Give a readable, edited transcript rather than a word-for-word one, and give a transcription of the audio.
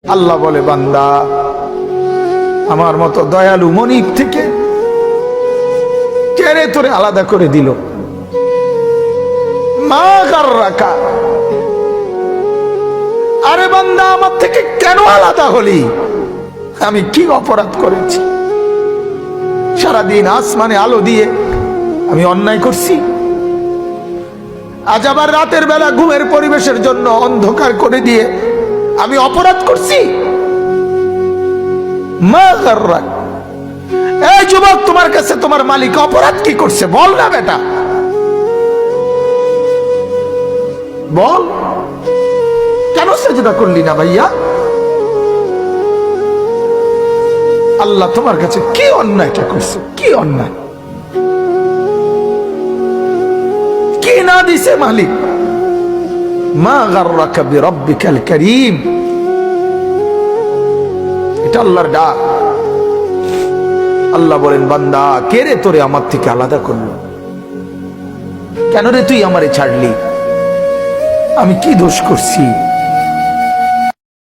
আল্লাহ বলে, বান্দা আমার মতো দয়ালু মনিব থেকে কেড়ে তোরে আলাদা করে দিল। মা গাররাকা, আরে বান্দা আমার থেকে কেন আলাদা হলি? আমি কি অপরাধ করেছি? সারাদিন আসমানে আলো দিয়ে আমি অন্যায় করছি? আজ আবার রাতের বেলা ঘুমের পরিবেশের জন্য অন্ধকার করে দিয়ে আমি অপরাধ করছি? মা গাররাক, এই যুবক, তোমার কাছে তোমার মালিক অপরাধ কি করছে বল না বেটা, বল। কেন সেজদা করলি না ভাইয়া? আল্লাহ তোমার কাছে কি অন্যায়টা করছে? কি অন্যায়, কি না দিছে মালিক? মা গাররাকা বিরাব্বিকাল কারীম, এটা আল্লাহর ডাক। আল্লাহ বলেন, বান্দা কে রে তোরে আমার থেকে আলাদা করলো? কেন রে তুই আমারে ছাড়লি? আমি কি দোষ করছি?